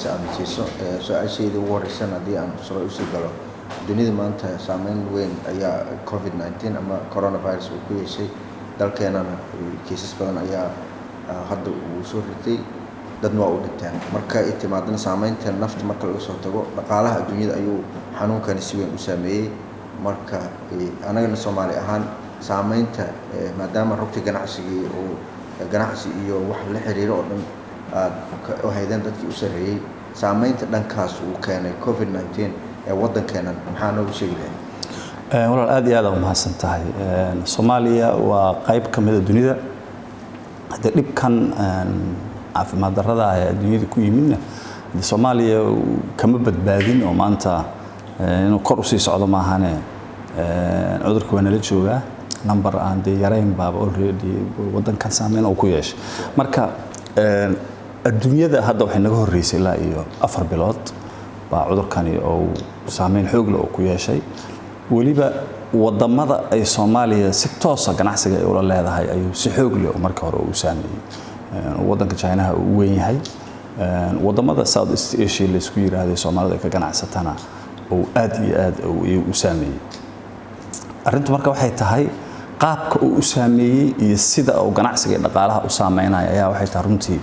si aad siiso su'aasheedii ugu horreysana haddii aan soo usii galo dunida maanta saameyn weyn ayaa COVID-19 ama coronavirus uu ku yeeshay dalkeenana kiisas badan ayaa hadda uu soo ritay dadna waa u dhinteen marka ay timaadana saameynta nafta marka laga soo tago dhaqaalaha adduunyada ayuu xanuunkani si weyn u saameeyey marka anagana Soomaali ahaan saameynta maadaama rugta ganacsiga oo ganacsi iyo wax la xiriiro oo dhan oo hay'adaha dadkii u sareeyay saameynta dhankaas uu keenay COVID-19 ee wadankeena maxaa noogu sheegi lahayd walaal aad iyo aad u mahadsan tahay Soomaaliya waa qayb ka mid ah dunida hadda dhibkan caafimaad darrada ah ee dunida ku yimidna Soomaaliya kama badbaadin oo maanta inuu kor u sii socdo maahane cudurku waa nala joogaa number aan de yareyn baaba already wadankan saameyn oo ku yeeshay marka adduunyada hadda waxay naga horeysay ilaa iyo 4 bilood baa cudurkani oo saameyn xoog leh oo ku yeeshay waliba wadamada ay Soomaaliya si toos ah ganacsiga ay ula leedahay ayuu si xoog leh oo marka hore u saameeyay wadanka China uu weyn yahay wadamada South East Asia la isku yiraahdo Soomaalida ka ganacsatana oo aad iyo aad u saameeyay arintu marka waxay tahay qaabka uu u saameeyay iyo sida uu ganacsiga iyo dhaqaalaha u saameynaya ayaa waxay tahay runtii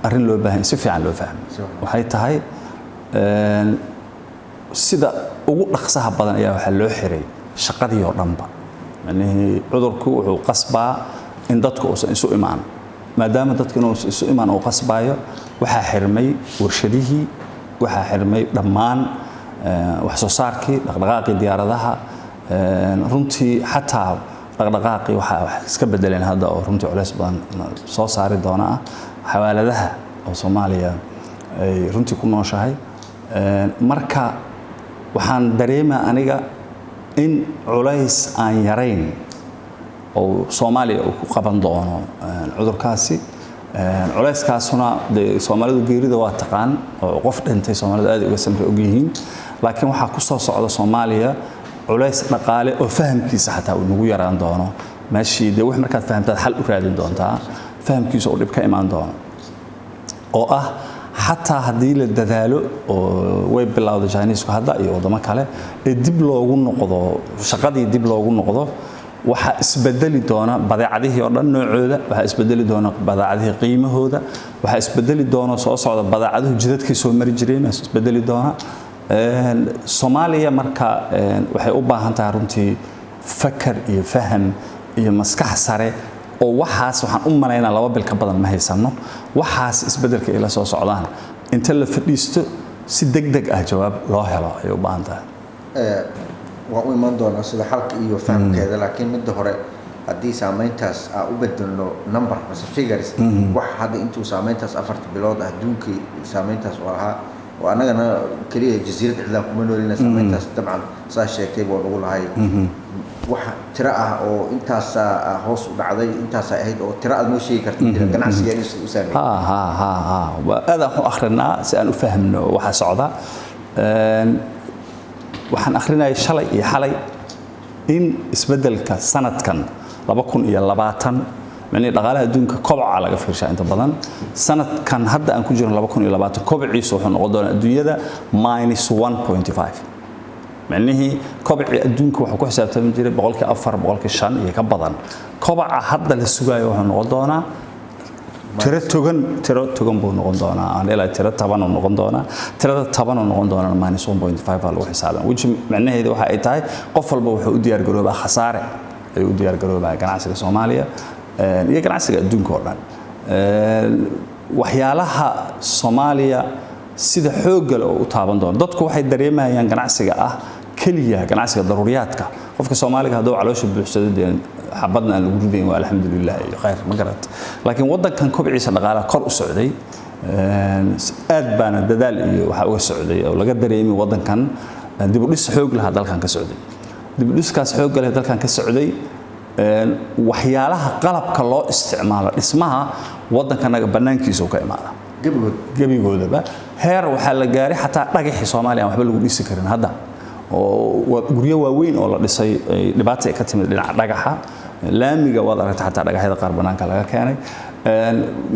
arin loo baahan si fiican loo fahmo waxay tahay sida ugu dhaqsaha badan ayaa waxa loo xiray shaqadii oo dhanba yani cudurku wuxuu qasbaa in dadku isu imaan maadaama dadku inuu isu imaan oo qasbayo waxa xirmay warshadihii waxa xirmay dhammaan wax soo saarkii dhaqdhaqaaqii diyaaradaha runtii xataa dhaqdhaqaaqii waxa iska bedeleen hadda oo runtii culays badan soo saari doona xawaaladaha oo Soomaaliya ay runtii ku nooshahay marka waxaan dareemaa aniga in culays aan yareyn oo Soomaaliya uu ku qaban doono cudurkaasi culayskaasuna Soomaalidu geerida waa taqaan oo qof dhintay Soomaalidu aad uga samray og yihiin laakiin waxa ku soo socda Soomaaliya culays dhaqaale oo fahamkiisa xataa uu nagu yaraan doono meeshii de wax markaad fahamtaad xal u raadin doontaa fahamkiisa oo dhib ka imaan doono oo ah حتى هذه الدلالة ويبلغ الجانيس كهذا يوضم كله الدب لوجو نقضه شقدي الدب لوجو نقضه وحاسبدل دونا بدأ عليه يردن نوعه وحاسبدل دونا بدأ عليه قيمة هذا وحاسبدل دونا صوص على بدأ عليه جدد كيسو مرجرين حاسبدل دونا الصومالية مركا وحي أوبا هنتارنتي فكر يفهم يمسكح سري oo waxaas waxaan u maleynaa laba bil ka badan ma haysano waxaas isbedelka ila soo socdaan inta la fadhiisto si degdeg ah jawaab loo helo ay u baahan tahay waa u iman doonaa sida xalka iyo fahamkeeda laakiin mid hore haddii saameyntaas u bedelno number ama figures wax hadda intuu saameyntaas 4 bilood adduunkii saameyntaas walaha oo anagana kaliya jasiirad cidlaan kuma noolina saameyntaas dabcan saa sheegtay buu ugu lahay waxa tira ah oo intaas hoos u dhacday intaas ahayd oo tira aad noo sheegi kartid ganacsiga inuu saameeyay aad aan u akhrinaa si aan u fahmno waxa socda waxaan akhrinay shalay iyo xalay in isbedelka sanadkan 2020 يعني dhaqaalaha adduunka kobaca laga fiirshaa inta badan sanadkan hadda aan ku jirno 2020 kobciisu wuxuu noqon doonaa adduunyada -1.5 macnaheedu kobci adduunka wuxuu ku xisaabtami jiray 4% 5% iyo ka badan kobaca hadda la sugayo wuxuu noqon doonaa tiro togan buu noqon doonaa aan ilaa tiro 10 noqon doonaa tirada 10 noqon doonaa -1.5 lagu xisaabin which macnaheedu waxa ay tahay qof walba wuxuu u diyaar garoobaa khasaare ay u diyaar garoobaa ganacsiga Soomaaliya iyo ganacsiga adduunka oo dhan waxyaalaha Soomaaliya sida xoog leh oo u taaban doon dadku waxay dareemayaan ganacsiga kaliya ganacsiga daruuriyaadka qofka Soomaaliga haduu caloosha buuxsado xabadna aan lagu ridayn waa alxamdulillah iyo khayr ma garat laakiin wadankan kobciisa dhaqaalaha kor u socday aad baana dadaal iyo waxa uga socday oo laga dareemay wadankan dib u dhis xoog leh dalkan ka socday dib u dhiskaas xoog leh dalkan ka socday waxyaalaha qalabka loo isticmaalo dhismaha wadankanaga banaankiisa ka imaada gabigoodaba heer waxa la gaaray xataa dhagaxii Soomaaliya waxba lagu dhisi karin hadda oo guryo waaweyn oo la dhisay dhibaato ay ka timid dhinaca dhagaxa laamiga wada aragtay xataa dhagaxyada qaar banaanka laga keenay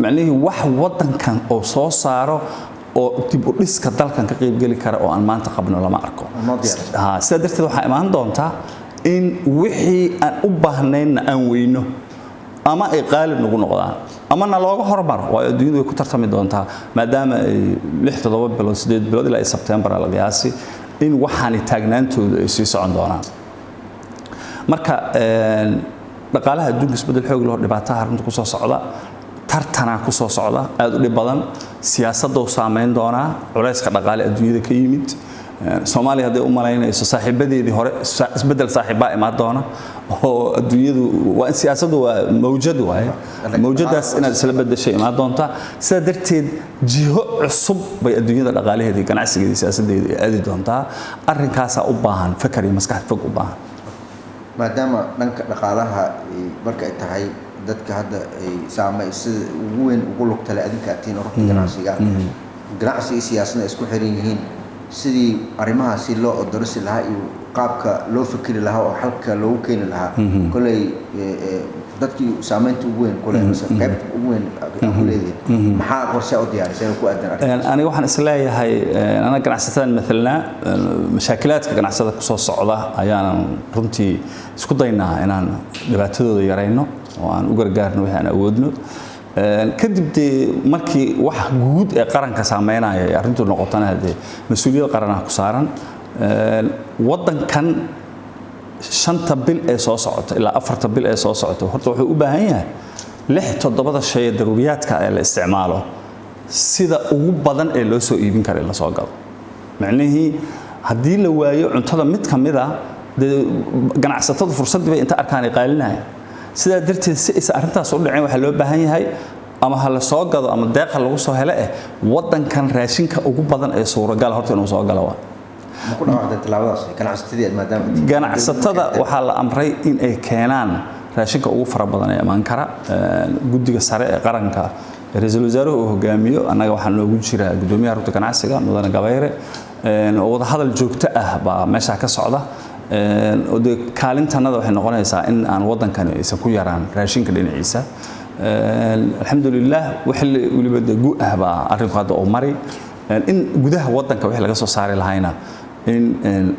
macnaheedu wax wadankan oo soo saaro oo dib u dhiska dalkan ka qayb gali kara oo aan maanta qabno lama arko sida darteed waxaa imaan doontaa in wixii aan u baahnaynna aan weyno ama ay qaalib nagu noqdaan ama na looga hormar waa adduunyadu way ku tartami doontaa maadaama ay 6-7 bilood 8 bilood ilaa September la qiyaasi in waxaan taagnaantooda ay sii socon doonaan marka dhaqaalaha adduunka isbedel xoog leh oo dhibaatada runta ku soo socda tartana ku soo socda aad u dhib badan siyaasadda uu saameyn doona culayska dhaqaale adduunyada ka yimid Soomaaliya hadday u malaynayso saaxiibadeedii hore isbedel saaxiibaa imaan doona oo adduunyadu waa siyaasaddu waa mawjad waaye mawjadaas inaad isla bedeshay imaan doonta sida darteed jiho cusub bay adduunyada dhaqaalaheedii ganacsigeedii siyaasadeedii aadi doontaa arrinkaas u baahan fakar iyo maskax fog u baahan maadaama dhanka dhaqaalaha marka ay tahay dadka hadda ay saameysay ugu weyn ugu lugtay adinka tiin ruuxda ganacsiga ganacsiga siyaasadda isku xiran yihiin sidii arrimahaasi loo odarsi lahaa iyo qaabka loo fikiri lahaa oo xalka loogu keeni lahaa kulay dadkii saameynta ugu weyn kulay qaybta ugu weyn ku leeyahay maxaa qorshe u diyaarisay ku aadan aniga waxaan isleeyahay ana ganacsatada midalna mashaakilaatka ganacsatada ku soo socda ayaan runtii isku daynaa inaan dhibaatadooda yareyno oo aan u gargaarno wixii aan awoodno kadib markii wax guud ee qaranka saameynaya arrintu noqotana hadee mas'uuliyad qaranaha ku saaran wadankan 5 bil ee soo socota ilaa 4 bil ee soo socota horta wuxuu u baahan yahay 6-7 shay daruuriyaadka ee la isticmaalo sida ugu badan ee loo soo iibin karo la soo gado macnaheedu hadii la waayo cuntada mid kamid ah ganacsatada fursadii bay inta arkaan qaalinaya sida darteed si is arintaas u dhacay waxa loo baahan yahay ama hal soo gado ama deeq lagu soo helo wadankan raashinka ugu badan ee suuragal horta inuu soo galo ma ku dhawaaqday talaabadaas ganacsatada maadaama ganacsatada waxa la amray in ay keenaan raashinka ugu fara badan ee amaan kara guddiga sare ee qaranka ra'iisul wasaaruhu uu hogaamiyo anaga waxa noogu jira gudoomiyaha rugta ganacsiga mudane Gabayre oo wada hadal joogto ah baa meesha ka socda oo kaalintanada waxay noqonaysaa in aan wadankan aysan ku yaraan raashinka dhinaciisa alxamdulillah wixii waliba gu ahba arinku hadda oo mari in gudaha wadanka wixii laga soo saari lahayna in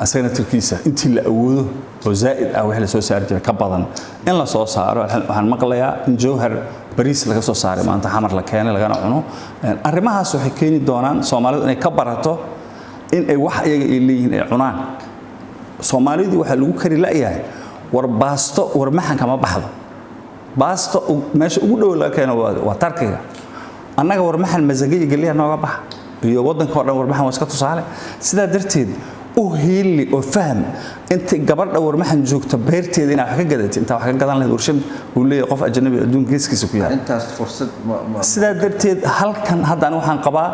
asagna tilkiisa intii la awoodo oo zaa'id ah wixii la soo saari jiray ka badan in la soo saaro waxaan maqlayaa in jawhar bariis laga soo saaray maanta xamar la keenay lagana cuno arrimahaas waxay keeni doonaan Soomaalidu inay ka barato in ay wax iyaga ay leeyihiin ay cunaan Soomaalidu waxa lagu kari laayahay war baasto war maxan kama baxdo baasto meesha ugu dhow laga keeno waa tarkiga annaga war maxan masagay galiya nooga bax iyo wadanka oo dhan war maxan iska tusaale sida darteed u heeli oo faham inta gabadha war maxan joogto beerteeda inaa wax ka gadatay inta wax ka gadan lahayd warshan uu leeyahay qof ajnabi adduunka geeskiisa ku yahay intaas fursad sida darteed halkan hadda waxaan qabaa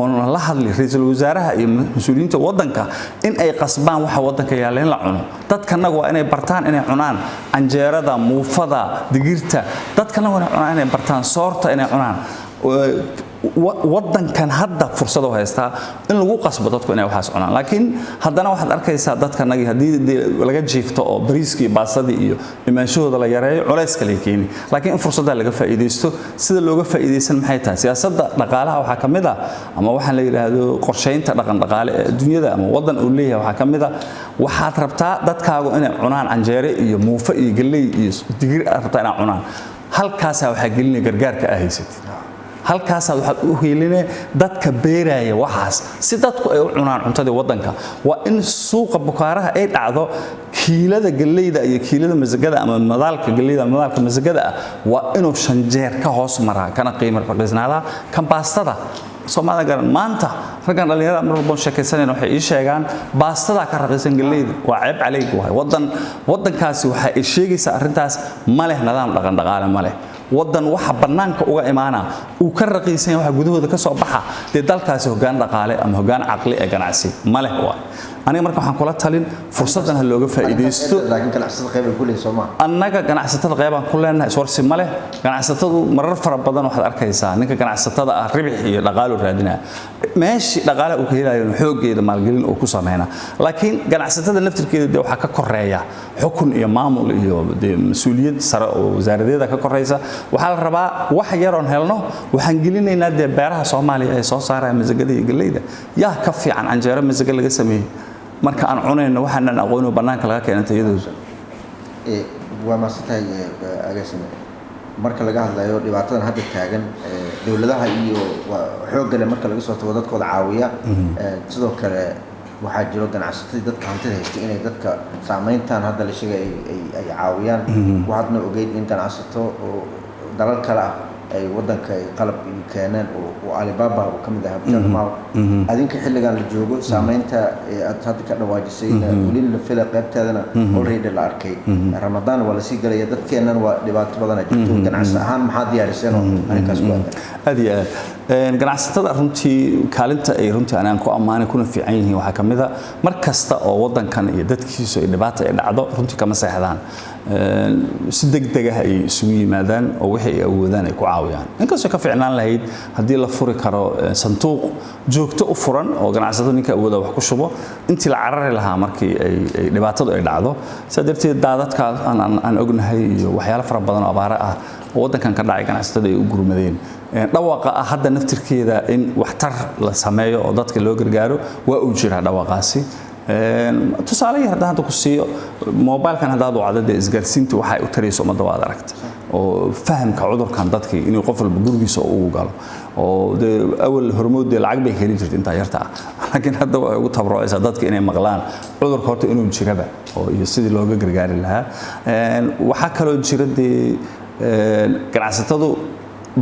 oo la hadlay ra'iisul wasaaraha iyo mas'uuliyiinta wadanka in ay qasbaan waxa wadanka yaaleen la cuno dadkanagu waa inay bartaan inay cunaan anjeerada muufada digirta dadkana waa inay cunaan inay bartaan soorta inay cunaan wadankan hadda fursad u haystaa in lagu qasbo dadku inay waxaas cunaan laakiin haddana waxaad arkaysaa dadkanagi hadii laga jiifto oo bariiskii baasadii iyo imaanshahooda la yareeyo culays kale keeni laakiin in fursada laga faa'iideysto sida looga faa'iideysan maxay tahay siyaasadda dhaqaalaha waxa kamid ah ama waxaan la yiraahdo qorsheynta dhaqan dhaqaale ee adduunyada ama wadan uu leeyahay waxa kamid ah waxaad rabtaa dadkaagu inay cunaan anjeere iyo muufa iyo galey iyo digir rabtaa inay cunaan halkaas waxa gelinay gargaarka ahaysatid halkaas waxa uu heelinay dadka beeraya waxaas si dadku ay u cunaan cuntada wadanka waa in suuqa bukaaraha ay dhacdo kiilada galeyda iyo kiilada masagada ama madaalka galeyda madaalka masagada waa inuu 5 jeer ka hoos maraa kana qiimo raqiisnaada kan baastada Soomaalida garan maanta ragan dhalinyarada mar walba sheekaysanayna waxay ii sheegaan baastada ka raqiisan galeyda waa ceeb calaygu wadankaasi waxa ay sheegaysaa arrintaas ma leh nidaam dhaqan dhaqaale ma leh wadan waxa banaanka uga imaana uu ka raqiisan waxa gudahooda ka soo baxa dalkaasi hoggaan dhaqaale ama hoggaan aqli ee ganacsi ma leh waa aniga marka waxaan kula talin fursadan looga faa'iideysto laakiin ganacsatada qayb ay ku leeyihiin Soomaa annaga ganacsatada qayb aan ku leenahay iswarsi ma leh ganacsatadu marar fara badan waxaad arkaysaa ninka ganacsatada ah ribix iyo dhaqaale raadinaa meeshii dhaqaale uu ka helayo xoogeeda maalgelin oo ku sameeyna laakiin ganacsatada naftirkeeda waxa ka koreeya xukun iyo maamul iyo mas'uuliyad sare oo wasaaradeeda ka koreysa waxaa la rabaa wax yaroon helno waxaan gelinaynaa dee beeraha Soomaaliya ee soo saaraya masagada iyo galeyda yaa ka fiican canjeero masaga laga sameeyay marka aan cunayno waxaan aqoon banaanka laga keenay tayadooda waa maasantay agaasime marka laga hadlayo dhibaatadan hadda taagan dawladaha iyo xoogga marka laga soo tago dadkooda caawiya sidoo kale waxaa jiro ganacsatada dadka hantida haysta inay dadka saameyntan hadda la sheegay ay caawiyaan waxaadna ogeyd in ganacsato oo dalal kale ah ay wadanka ay qalab keeneen oo Alibaba oo kamid ah Jamal adinka xilligan la joogo saameynta aad hadda ka dhawaajisay wali la fila qaybteedana already la arkay Ramadan wala si galaya dadkeenan waa dhibaato badan jirto ganacsi ahaan maxaa diyaariseen oo arrinkaas ku adiga ganacsatada runtii kaalinta ay runtii aan ku amaanay kuna fiican yihiin waxa kamid ah mar kasta oo wadankan iyo dadkiisu ay dhibaato ay dhacdo runtii kama seexdaan si degdeg ah ay isugu yimaadaan oo wixii ay awoodaan ay ku caawiyaan inkastoo ka fiicnaan lahayd hadii la furi karo sanduuq joogto u furan oo ganacsatada ninka awooda wax ku shubo intii la carari lahaa markii ay dhibaatadu ay dhacdo sadarteed daadadka aan ognahay iyo waxyaalo fara badan oo abaara ah oo wadankan ka dhacay ganacsatada ay u gurmadeen dhawaaqa hadda naftirkeeda in waxtar la sameeyo oo dadka loo gargaaro waa uu jira dhawaaqaasi tusaale yar hadda ku siiyo mobilkan hadda wacdada isgaarsiinta waxa ay u tarayso umada waad aragtay oo fahamka cudurkan dadka inuu qof walba gurigiisa uu galo oo awal hormood lacag bay heli jirtay inta yarta laakiin hadda way ugu tabarucaysaa dadka inay maqlaan cudurka horta inuu jiraba oo iyo sidii looga gargaari lahaa waxa kale oo jira ganacsatadu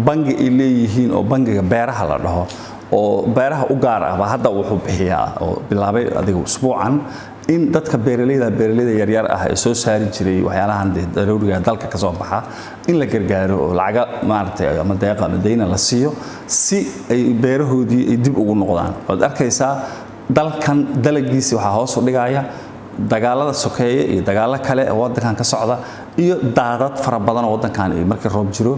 bangi ay leeyihiin oo bangiga beeraha la dhaho oo beeraha u gaar ah hadda wuxuu bixiyaa oo bilaabay adiga usbuucan in dadka beeraleyda yaryar ah ee soo saari jiray waxyaalahan daruuriga dalka ka soo baxa in la gargaaro oo lacaga maartay ama deeqa ama deyna la siiyo si ay beerahoodii ay dib ugu noqdaan waad arkaysaa dalkan dalagiisa waxa hoos u dhigaya dagaalada sokeeye iyo dagaalo kale oo wadankan ka socda iyo daadad fara badan oo wadankan ay markii roob jiro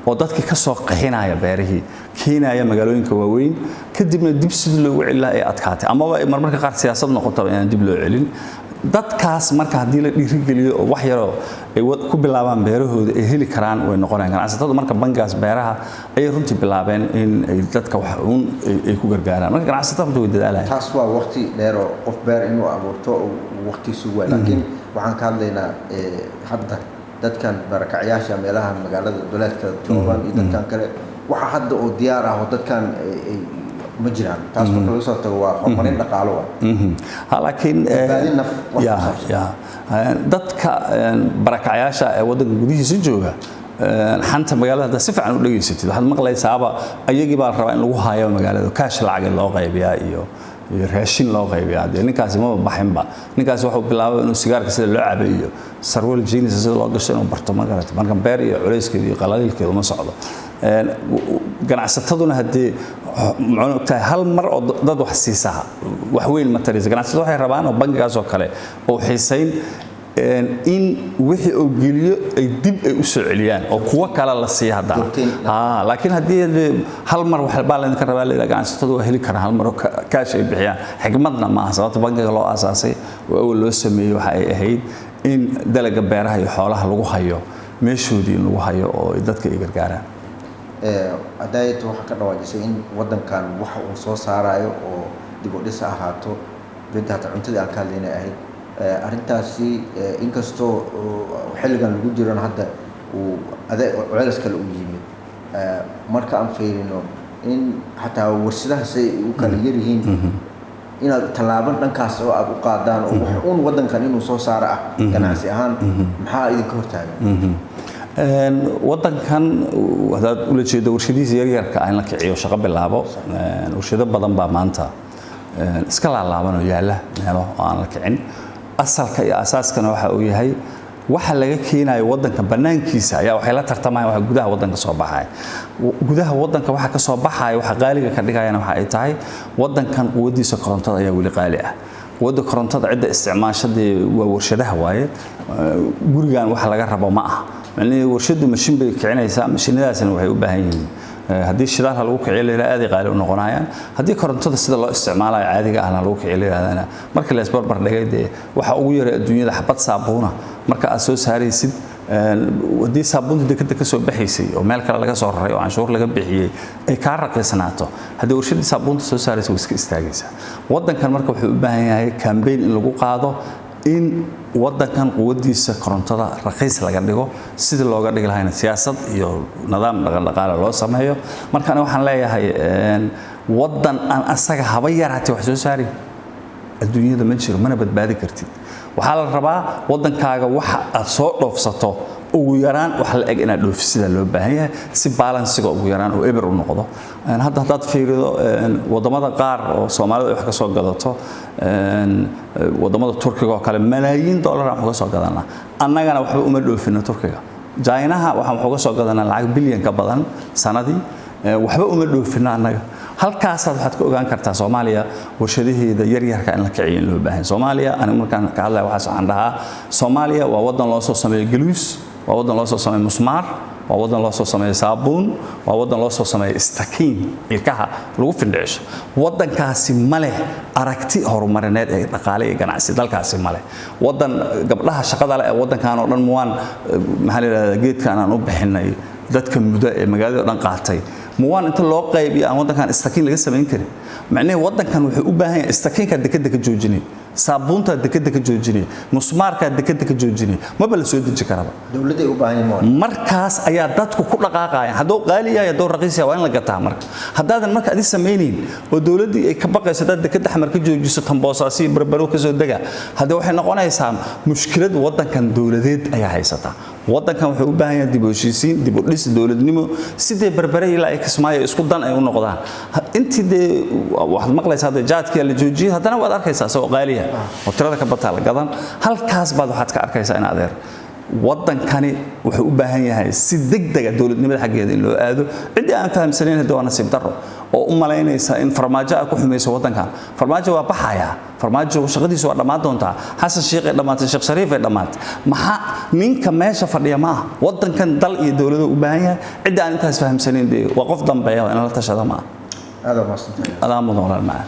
oo dadka ka soo qaxinaya beerihii keenaya magaalooyinka waaweyn kadibna dib sidii loogu cilaa ay adkaatay ama marmarka qaar siyaasad noqoto in dib loo celin dadkaas marka hadii la dhiirigeliyo oo wax yar ay ku bilaabaan beerahooda ay heli karaan way noqonayaan ganacsatada marka bangigaas beeraha ay runtii bilaabeen in ay dadka wax ay ku gargaaraan marka ganacsatada way dadaalayaan taas waa waqti dheer oo qof beer inuu abuurto waqti sugu laakiin waxaan ka hadlaynaa hadda dadkan barakacayaasha meelaha magaalada duleedka joogan iyo dadkan kale waxa hadda oo diyaar ah oo dadkan ma jiraan taas marka laga soo tago waa horumarin dhaqaale laakiin dadka barakacayaasha ee wadanka gudihiisa jooga xanta magaalada si fiican u dhageysatid waxaad maqlaysaaba ayagii baa rabaa in lagu haayo magaalada kaash lacag loo qaybiyaa iyo raashin loo qaybiyaa ninkaasi ma baxinba ninkaasi wuxuu bilaabay inuu sigaarka sida loo cabay iyo sarwal jeans sida loo gasho inuu barto marka beer iyo culeyskeeda iyo qalaalkeeda uma socdo ganacsataduna hadii macnuutahay hal mar oo dad wax siisaa wax weyn ma taraysa ganacsatada waxay rabaan oo bangigaas oo kale oo xiisayn in wixii oo geliyo ay dib ay u soo celiyaan oo kuwa kale la siiyo hadana laakiin hadii hal mar wax baa la idin rabaa leeyahay ganacsatada waa heli karaan hal mar oo kaash ay bixiyaan xigmadna ma aha sababta bangiga loo aasaasay oo loo sameeyay waxa ay ahayd in dalaga beeraha iyo xoolaha lagu hayo meeshoodii lagu hayo oo dadka ay gargaaraan adayto waxa ka dhawaajisay in wadankan waxa uu soo saarayo oo dib u dhis ahaato bidda cuntada aan ka hadlaynay ahayd arintaasi inkastoo xilligan lagu jiro hadda uu culays kale u yimid marka aan fiirino in hataa warshadaha say u kala yar yihiin inaad talaaban dhankaas oo aad u qaadaan oo wax uun wadankan inuu soo saaro ah ganacsi ahaan maxaa idinka hortaagan wadankan wadaad ula jeedo warshadiisa yaryarka aan la kiciyo shaqo bilaabo warshado badan baa maanta iska laalaaban oo yaala meelo aan la kicin asalka iyo asaaskana waxa uu yahay waxa laga keenayo wadanka banaankiisa ayaa waxay la tartamayaan waxa gudaha wadanka soo baxay gudaha wadanka waxa ka soo baxay waxa qaaliga ka dhigayana waxa ay tahay wadankan quwadiisa korontada ayaa wali qaali ah wada korontada cid isticmaashada waa warshadaha waaye gurigan waxa laga rabo ma aha warshadu mashiin bay kicinaysaa mashiinadaasna waxay u baahan yihiin haddii shidaal lagu kiciyo leeyahay aad qaali u noqonayaan haddii korontada sida loo isticmaalayo caadiga ah lagu kiciyo leeyahay marka la isbarbar dhigay waxa ugu yar adduunyada xabad saabuuna marka aad soo saaraysid ودي صابون دي كده كسو بحيسي ومال كلا laga soo raray oo canshuur laga bixiyay ay ka raqiisnaato hadii warshadii saabuunta soo saarayso way iska istaagaysaa wadankan marka wuxuu u baahan yahay campaign in lagu qaado in wadankan quwadiisa korontada raqiis laga dhigo sidii looga dhigi lahayn siyaasad iyo nidaam dhaqaale loo sameeyo marka waxaan leeyahay wadan aan asaga haba yaraatay wax soo saari adduunyada ma jiro mana badbaadi kartid waxa la rabaa wadankaaga waxa aad soo dhoofsato ugu yaraan waxa la eg inaad dhoofsida loo baahan yahay si balansiga ugu yaraan oo eber u noqdo hadda fiirido wadamada qaar oo Soomaalidu wax ka soo gadato wadamada Turkiga oo kale malaayiin dollar aan uga soo gadanaa annagana waxba uma dhoofino Turkiga Chinaha waxaan uga soo gadanaa lacag bilyan ka badan sanadii waxba uma dhoofino annaga halkaas waxaad ka ogaan kartaa Soomaaliya warshadaheeda yar yarka in la kiciyo loo baahan Soomaaliya aniga markaan ka hadlayo waxa aan dhahaa Soomaaliya waa wadan loo soo sameeyo gluus waa wadan loo soo sameeyo musmaar waa wadan loo soo sameeyo saabuun waa wadan loo soo sameeyo istakiin ilkaha lagu findheesho wadankaasi male aragti horumarineed ee dhaqaale iyo ganacsi dalkaasi male wadan gabdhaha shaqada leh ee wadankan oo dhan muwaan maxaa la yiraahdaa geedkan aan u bixinay dadka muddo ee magaalada dhan qaatay muwaan inta loo qaybiyo aan wadankan istakiin laga sameyn karin macnaheedu wadankan wuxuu u baahan yahay istakiinka dekada ka joojinay saabunta dekada ka joojinay musmaarka dekada ka joojinay ma bal soo deji karaba dawladda u baahan yahay markaas ayaa dadku ku dhaqaaqayaan hadoo qaali yahay hadoo raqiis yahay waa in la gataa marka haddaadan marka adii sameeyeen oo dawladdu ay ka baqayso dad dekada xamar ka joojiso tamboosaasi barbaro ka soo daga hadii waxay noqonaysaa mushkilad wadankan dawladeed ayaa haysata wadankan wuxuu u baahan yahay dib u heshiisiin dib u dhis dawladnimo sidii barbare ilaa ay kismaayo isku dan ay u noqdaan intii waxaad maqlaysaa jaadkii la joojiyay haddana waad arkaysaa soo qaaliya oo tirada ka bataa la gadan halkaas baad waxaad ka arkaysaa in adeer wadankani wuxuu u baahan yahay si degdeg ah dawladnimada xageeda in loo aado cidii aan fahamsanayn hadii waa nasiib darro oo u malaynaysa in farmaajo ku xumayso wadankan farmaajo waa baxaya farmaajo shaqadiisu waa dhamaad doontaa xasan sheekh ee dhamaatay sheekh shariif ee dhamaatay maxaa ninka meesha fadhiya ma wadankan dal iyo dawladda u baahan yahay cidii aan intaas fahamsanayn waa qof dambeeya in la tashado ma هذا ما استطيع هذا موضوع المعنى